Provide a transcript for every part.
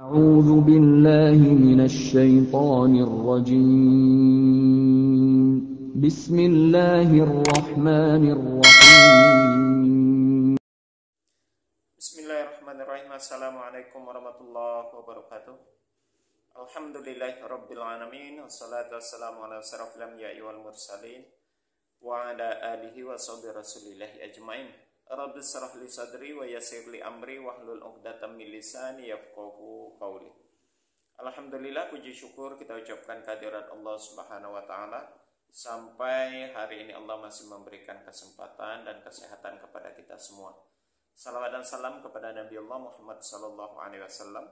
أعوذ بالله من الشيطان الرجيم بسم الله الرحمن الرحيم Bismillahirrahmanirrahim. Assalamualaikum warahmatullahi wabarakatuh. Alhamdulillahirabbil alamin. Wassalatu wassalamu ala asyrafil anbiya'i wal mursalin wa ala alihi wa sahbihi rasulillahi ajmain. Rabbi shrah li sadri wa yassir li amri wahlul 'uqdatam min lisani yafqahu qawli. Alhamdulillah, puji syukur kita ucapkan kehadirat Allah Subhanahu wa taala. Sampai hari ini Allah masih memberikan kesempatan dan kesehatan kepada kita semua. Salawat dan salam kepada Nabi Allah Muhammad sallallahu alaihi wasallam.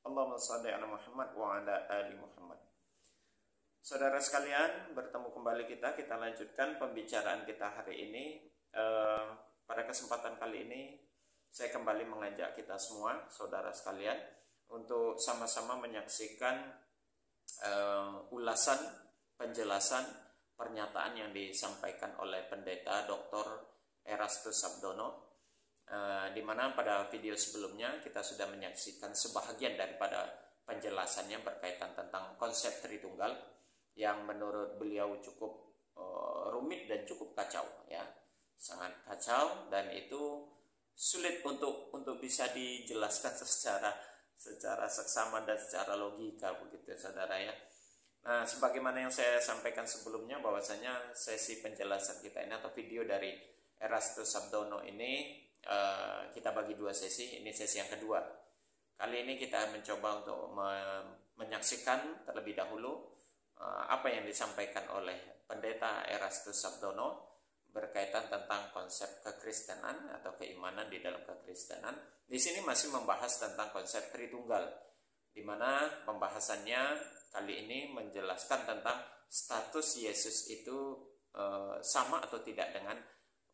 Allahumma shalli ala Muhammad wa ala ali Muhammad. Saudara sekalian, bertemu kembali kita lanjutkan pembicaraan kita hari ini. Pada kesempatan kali ini saya kembali mengajak kita semua, saudara sekalian, untuk sama-sama menyaksikan ulasan, penjelasan, pernyataan yang disampaikan oleh Pendeta Dr. Erastus Sabdono, di mana pada video sebelumnya kita sudah menyaksikan sebahagian daripada penjelasannya berkaitan tentang konsep Tritunggal yang menurut beliau cukup rumit dan cukup kacau, ya, sangat kacau, dan itu sulit untuk bisa dijelaskan secara seksama dan secara logika, begitu saudara ya. Nah, sebagaimana yang saya sampaikan sebelumnya, bahwasanya sesi penjelasan kita ini atau video dari Erastus Sabdono ini kita bagi dua sesi. Ini sesi yang kedua. Kali ini kita mencoba untuk menyaksikan terlebih dahulu apa yang disampaikan oleh Pendeta Erastus Sabdono berkaitan tentang konsep kekristenan atau keimanan di dalam kekristenan. Di sini masih membahas tentang konsep Tritunggal, di mana pembahasannya kali ini menjelaskan tentang status Yesus itu sama atau tidak dengan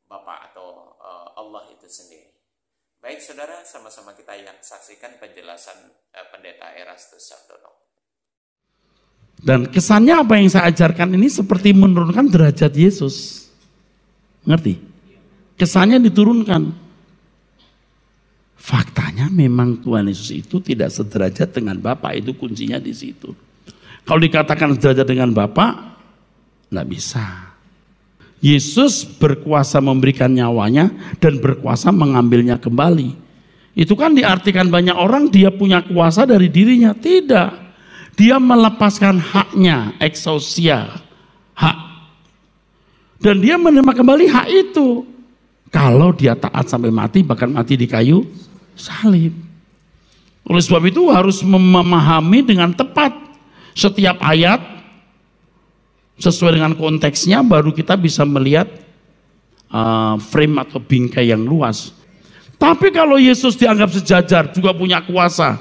Bapa atau Allah itu sendiri. Baik saudara, sama-sama kita saksikan penjelasan Pendeta Erastus Sabdono. Dan kesannya apa yang saya ajarkan ini seperti menurunkan derajat Yesus. Ngerti? Kesannya diturunkan. Faktanya memang Tuhan Yesus itu tidak sederajat dengan Bapa, itu kuncinya di situ. Kalau dikatakan sederajat dengan Bapa, nggak bisa. Yesus berkuasa memberikan nyawanya dan berkuasa mengambilnya kembali. Itu kan diartikan banyak orang dia punya kuasa dari dirinya. Tidak. Dia melepaskan haknya, exousia, hak. Dan dia menerima kembali hak itu. Kalau dia taat sampai mati, bahkan mati di kayu salib. Oleh sebab itu harus memahami dengan tepat setiap ayat sesuai dengan konteksnya, baru kita bisa melihat frame atau bingkai yang luas. Tapi kalau Yesus dianggap sejajar, juga punya kuasa,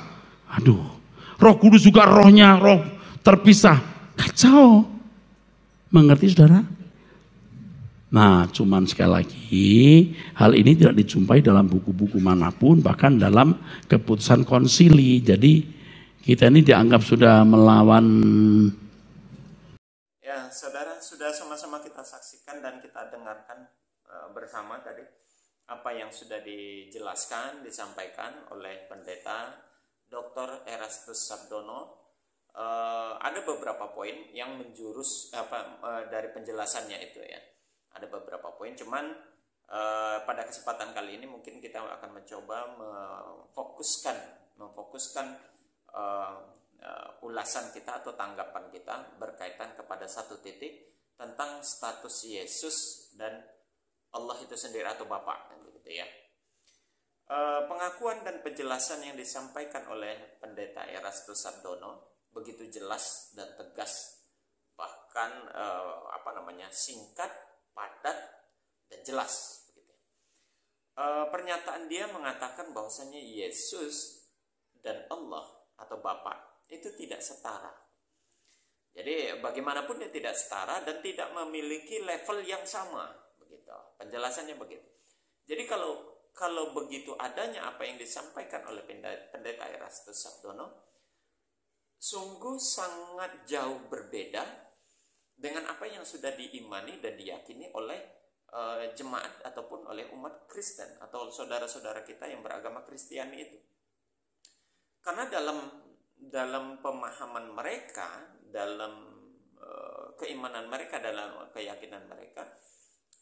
aduh, Roh Kudus juga rohnya, roh terpisah, kacau. Mengerti saudara? Nah, cuman sekali lagi, hal ini tidak dijumpai dalam buku-buku manapun, bahkan dalam keputusan konsili. Jadi kita ini dianggap sudah melawan. Ya, saudara, sudah sama-sama kita saksikan dan kita dengarkan bersama tadi apa yang sudah dijelaskan, disampaikan oleh Pendeta Dr. Erastus Sabdono. Ada beberapa poin yang menjurus dari penjelasannya itu, ya. Ada beberapa poin, cuman pada kesempatan kali ini mungkin kita akan mencoba memfokuskan ulasan kita atau tanggapan kita berkaitan kepada satu titik tentang status Yesus dan Allah itu sendiri atau Bapa, gitu ya. Pengakuan dan penjelasan yang disampaikan oleh Pendeta Erastus Sabdono begitu jelas dan tegas, bahkan singkat, padat, dan jelas. Pernyataan dia mengatakan bahwasanya Yesus dan Allah atau Bapa itu tidak setara. Jadi bagaimanapun dia tidak setara dan tidak memiliki level yang sama, begitu. Penjelasannya begitu. Jadi kalau begitu adanya apa yang disampaikan oleh Pendeta Erastus Sabdono, sungguh sangat jauh berbeda dengan apa yang sudah diimani dan diyakini oleh jemaat ataupun oleh umat Kristen atau saudara-saudara kita yang beragama Kristiani itu. Karena dalam pemahaman mereka, dalam keimanan mereka, dalam keyakinan mereka,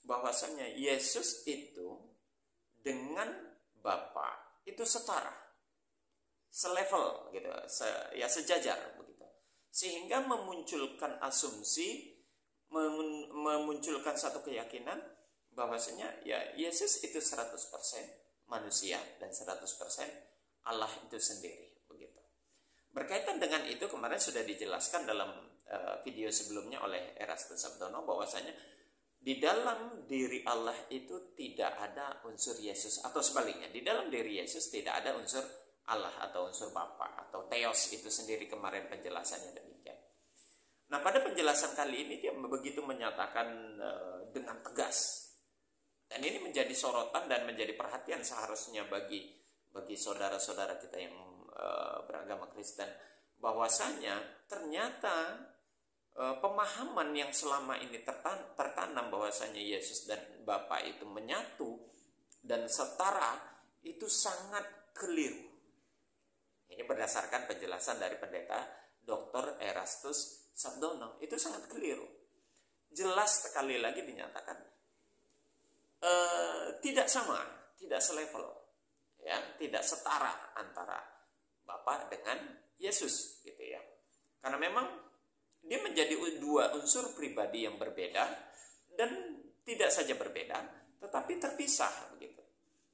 bahwasanya Yesus itu dengan Bapa itu setara, selevel gitu, sejajar begitu. Sehingga memunculkan asumsi, memunculkan satu keyakinan bahwasanya ya Yesus itu 100% manusia dan 100% Allah itu sendiri begitu. Berkaitan dengan itu kemarin sudah dijelaskan dalam video sebelumnya oleh Erastus Sabdono bahwasanya di dalam diri Allah itu tidak ada unsur Yesus, atau sebaliknya, di dalam diri Yesus tidak ada unsur Allah atau unsur Bapa atau Theos itu sendiri. Kemarin penjelasannya demikian. Nah, pada penjelasan kali ini dia begitu menyatakan dengan tegas. Dan ini menjadi sorotan dan menjadi perhatian seharusnya bagi saudara-saudara kita yang beragama Kristen, bahwasanya ternyata pemahaman yang selama ini tertanam bahwasanya Yesus dan Bapa itu menyatu dan setara itu sangat keliru. Ini berdasarkan penjelasan dari pendeta Dr. Erastus Sabdono, itu sangat keliru. Jelas sekali lagi dinyatakan tidak sama, tidak selevel, ya, tidak setara antara Bapa dengan Yesus gitu ya. Karena memang dia menjadi dua unsur pribadi yang berbeda, dan tidak saja berbeda tetapi terpisah begitu.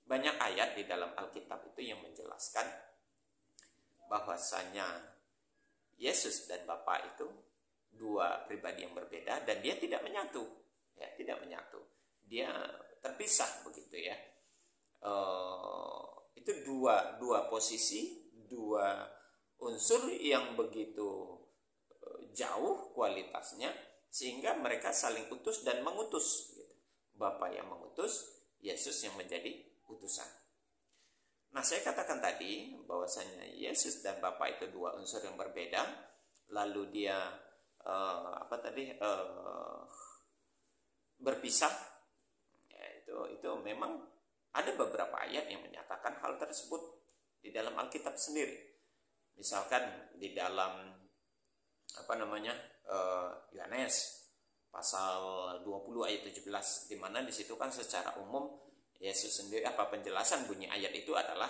Banyak ayat di dalam Alkitab itu yang menjelaskan bahwasanya Yesus dan Bapa itu dua pribadi yang berbeda dan dia tidak menyatu, ya, tidak menyatu. Dia terpisah begitu ya. Itu dua posisi, dua unsur yang begitu jauh kualitasnya sehingga mereka saling utus dan mengutus gitu. Bapa yang mengutus, Yesus yang menjadi utusan. Nah, saya katakan tadi bahwasanya Yesus dan Bapa itu dua unsur yang berbeda. Lalu dia berpisah. Ya, itu memang ada beberapa ayat yang menyatakan hal tersebut di dalam Alkitab sendiri. Misalkan di dalam Yohanes pasal 20 ayat 17, di mana di situ kan secara umum Yesus sendiri, penjelasan bunyi ayat itu adalah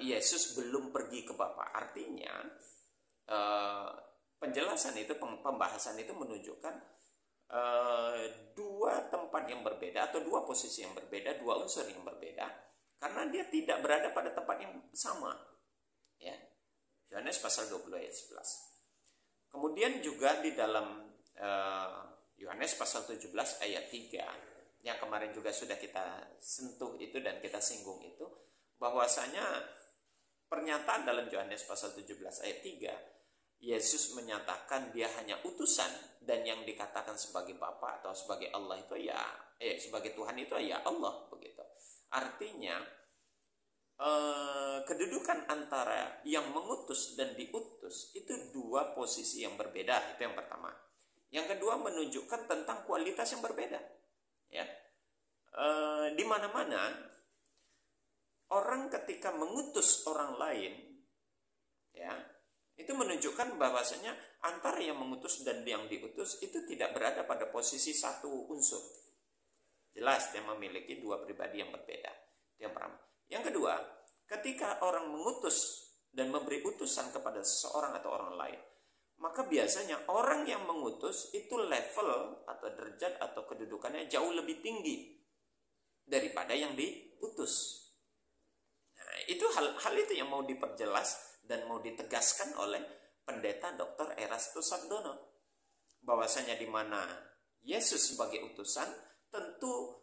Yesus belum pergi ke Bapa. Artinya penjelasan itu, pembahasan itu menunjukkan dua tempat yang berbeda atau dua posisi yang berbeda, dua unsur yang berbeda, karena dia tidak berada pada tempat yang sama. Ya. Yohanes pasal 20 ayat 11. Kemudian juga di dalam Yohanes pasal 17 ayat 3 yang kemarin juga sudah kita sentuh itu dan kita singgung itu, bahwasanya pernyataan dalam Yohanes pasal 17 ayat 3, Yesus menyatakan dia hanya utusan, dan yang dikatakan sebagai Bapa atau sebagai Allah itu sebagai Tuhan itu ya Allah begitu. Artinya kedudukan antara yang mengutus dan diutus itu dua posisi yang berbeda. Itu yang pertama. Yang kedua menunjukkan tentang kualitas yang berbeda. Ya, di mana-mana orang ketika mengutus orang lain, ya, itu menunjukkan bahwasanya antara yang mengutus dan yang diutus itu tidak berada pada posisi satu unsur. Jelas dia memiliki dua pribadi yang berbeda. Itu yang pertama. Yang kedua, ketika orang mengutus dan memberi utusan kepada seseorang atau orang lain, maka biasanya orang yang mengutus itu level atau derajat atau kedudukannya jauh lebih tinggi daripada yang diutus. Nah, itu hal itu yang mau diperjelas dan mau ditegaskan oleh pendeta Dr. Erastus Sabdono, bahwasanya di mana Yesus sebagai utusan tentu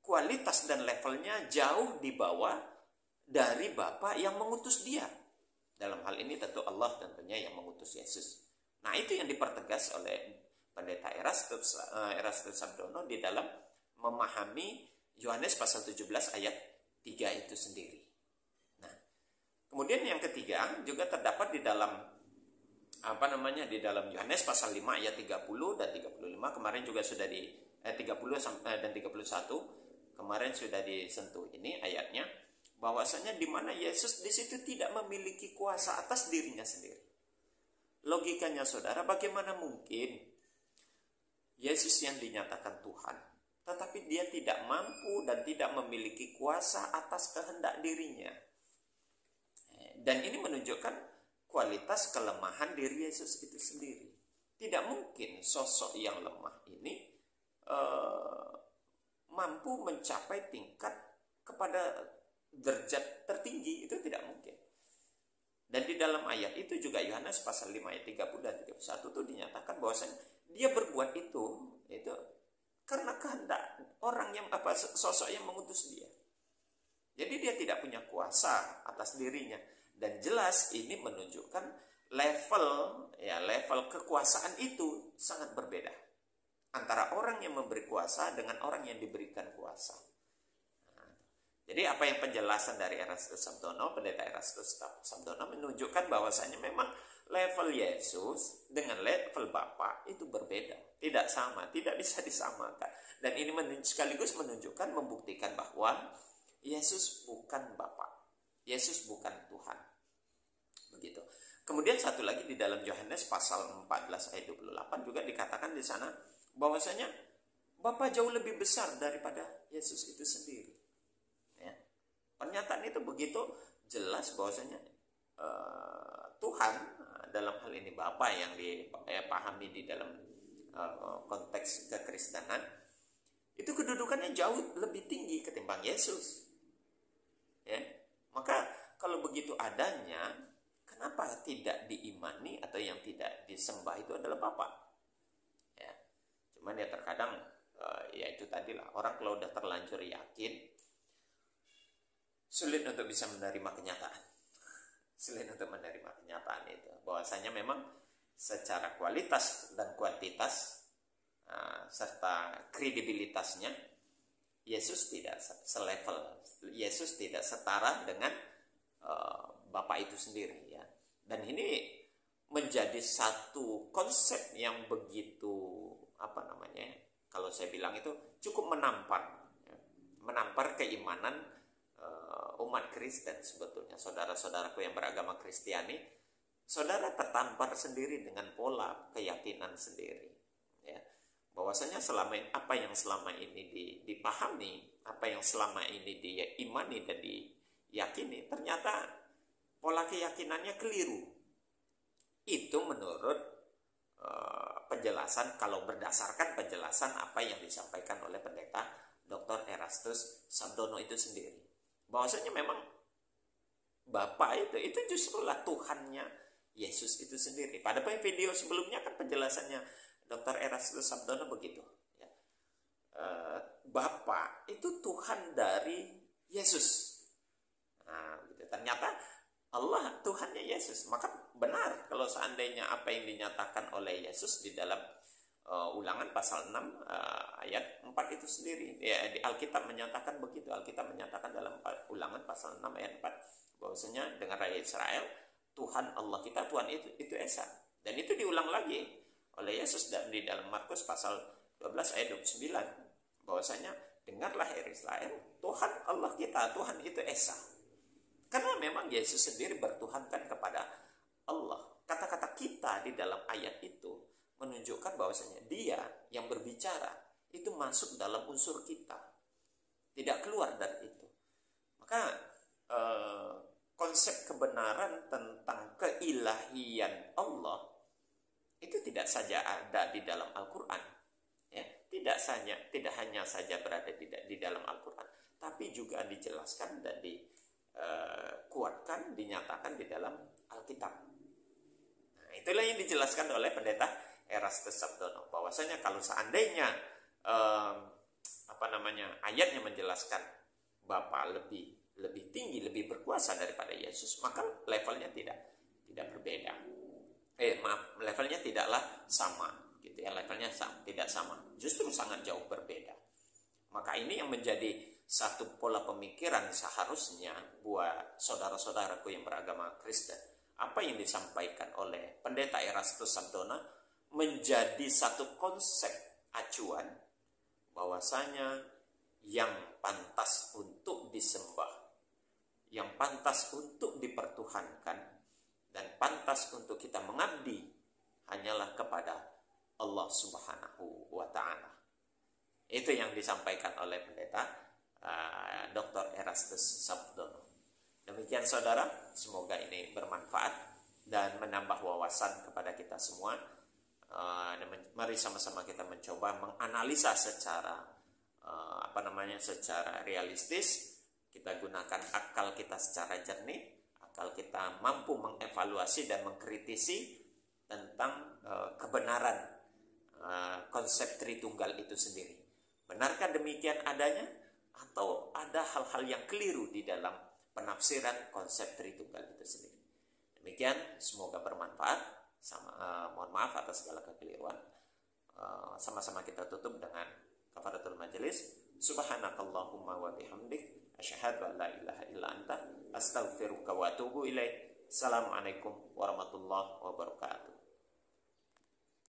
kualitas dan levelnya jauh di bawah dari Bapa yang mengutus dia. Dalam hal ini tentu Allah tentunya yang mengutus Yesus. Nah, itu yang dipertegas oleh pendeta Erastus Sabdono di dalam memahami Yohanes pasal 17 ayat 3 itu sendiri. Nah, kemudian yang ketiga juga terdapat di dalam di dalam Yohanes pasal 5 ayat 30 dan 35. Kemarin juga sudah di 30 dan 31 kemarin sudah disentuh ini ayatnya, bahwasanya di mana Yesus di situ tidak memiliki kuasa atas dirinya sendiri. Logikanya saudara, bagaimana mungkin Yesus yang dinyatakan Tuhan, tetapi dia tidak mampu dan tidak memiliki kuasa atas kehendak dirinya. Dan ini menunjukkan kualitas kelemahan diri Yesus itu sendiri. Tidak mungkin sosok yang lemah ini mampu mencapai tingkat kepada derajat tertinggi, itu tidak mungkin. Dan di dalam ayat itu juga Yohanes pasal 5 ayat 30 dan 31 itu dinyatakan bahwasanya dia berbuat itu karena kehendak orang yang sosok yang mengutus dia. Jadi dia tidak punya kuasa atas dirinya, dan jelas ini menunjukkan level kekuasaan itu sangat berbeda antara orang yang memberi kuasa dengan orang yang diberikan kuasa. Jadi apa yang penjelasan dari Erastus Sabdono, pendeta Erastus Sabdono menunjukkan bahwasanya memang level Yesus dengan level Bapa itu berbeda, tidak sama, tidak bisa disamakan. Dan ini sekaligus menunjukkan, membuktikan bahwa Yesus bukan Bapa, Yesus bukan Tuhan. Begitu. Kemudian satu lagi di dalam Yohanes pasal 14 ayat 28 juga dikatakan di sana bahwasanya Bapa jauh lebih besar daripada Yesus itu sendiri. Pernyataan itu begitu jelas bahwasanya Tuhan, dalam hal ini Bapa yang dipahami di dalam konteks kekristenan, itu kedudukannya jauh lebih tinggi ketimbang Yesus. Ya, maka kalau begitu adanya, kenapa tidak diimani atau yang tidak disembah itu adalah Bapa? Ya, cuman ya terkadang ya itu tadilah, orang kalau udah terlanjur yakin, sulit untuk bisa menerima kenyataan. Sulit untuk menerima kenyataan itu. Bahwasanya memang secara kualitas dan kuantitas serta kredibilitasnya, Yesus tidak selevel. Yesus tidak setara dengan Bapa itu sendiri. Ya. Dan ini menjadi satu konsep yang begitu, kalau saya bilang itu cukup menampar. Ya. Menampar keimanan umat Kristen sebetulnya. Saudara-saudaraku yang beragama Kristiani, saudara tertampar sendiri dengan pola keyakinan sendiri, ya. Bahwasanya apa yang selama ini dipahami, apa yang selama ini diimani dan diyakini, ternyata pola keyakinannya keliru. Itu menurut penjelasan, kalau berdasarkan penjelasan apa yang disampaikan oleh pendeta Dr. Erastus Sabdono itu sendiri. Bahwasanya memang Bapa itu justrulah Tuhannya Yesus itu sendiri. Pada video sebelumnya kan penjelasannya Dr. Erastus Sabdono begitu. Ya. Bapa itu Tuhan dari Yesus. Nah, gitu. Ternyata Allah Tuhannya Yesus. Maka benar kalau seandainya apa yang dinyatakan oleh Yesus di dalam Ulangan pasal 6 ayat 4 itu sendiri. Ya, di Alkitab menyatakan begitu. Alkitab menyatakan dalam Ulangan pasal 6 ayat 4 bahwasanya dengan rakyat Israel, Tuhan Allah kita, Tuhan itu Esa. Dan itu diulang lagi oleh Yesus di dalam Markus pasal 12 ayat 29 bahwasanya dengarlah Israel, Tuhan Allah kita, Tuhan itu Esa. Karena memang Yesus sendiri bertuhankan kepada Allah. Kata-kata kita di dalam ayat itu menunjukkan bahwasanya dia yang berbicara itu masuk dalam unsur kita, tidak keluar dari itu. Maka konsep kebenaran tentang keilahian Allah itu tidak saja ada di dalam Al-Quran, ya, tidak hanya saja berada di dalam Al-Quran, tapi juga dijelaskan dan dikuatkan, dinyatakan di dalam Alkitab. Nah, itulah yang dijelaskan oleh pendeta Erastus Sabdono, bahwasanya kalau seandainya ayatnya menjelaskan Bapa lebih tinggi, lebih berkuasa daripada Yesus, maka levelnya tidak berbeda. Levelnya tidaklah sama, gitu ya, levelnya tidak sama, justru sangat jauh berbeda. Maka ini yang menjadi satu pola pemikiran seharusnya buat saudara-saudaraku yang beragama Kristen. Apa yang disampaikan oleh pendeta Erastus Sabdono menjadi satu konsep acuan bahwasanya yang pantas untuk disembah yang pantas untuk dipertuhankan dan pantas untuk kita mengabdi hanyalah kepada Allah Subhanahu wa Ta'ala. Itu yang disampaikan oleh pendeta Dr. Erastus Sabdono. Demikian saudara, semoga ini bermanfaat dan menambah wawasan kepada kita semua. Mari sama-sama kita mencoba menganalisa secara secara realistis. Kita gunakan akal kita secara jernih, akal kita mampu mengevaluasi dan mengkritisi tentang kebenaran konsep Tritunggal itu sendiri. Benarkah demikian adanya atau ada hal-hal yang keliru di dalam penafsiran konsep Tritunggal itu sendiri? Demikian, semoga bermanfaat. Mohon maaf atas segala kekeliruan. Sama-sama kita tutup dengan kafaratul majelis. Subhanakallahumma wa bihamdik, asyhadu an la ilaha illa anta, astaghfiruka wa atubu ilaik. Assalamualaikum warahmatullahi wabarakatuh.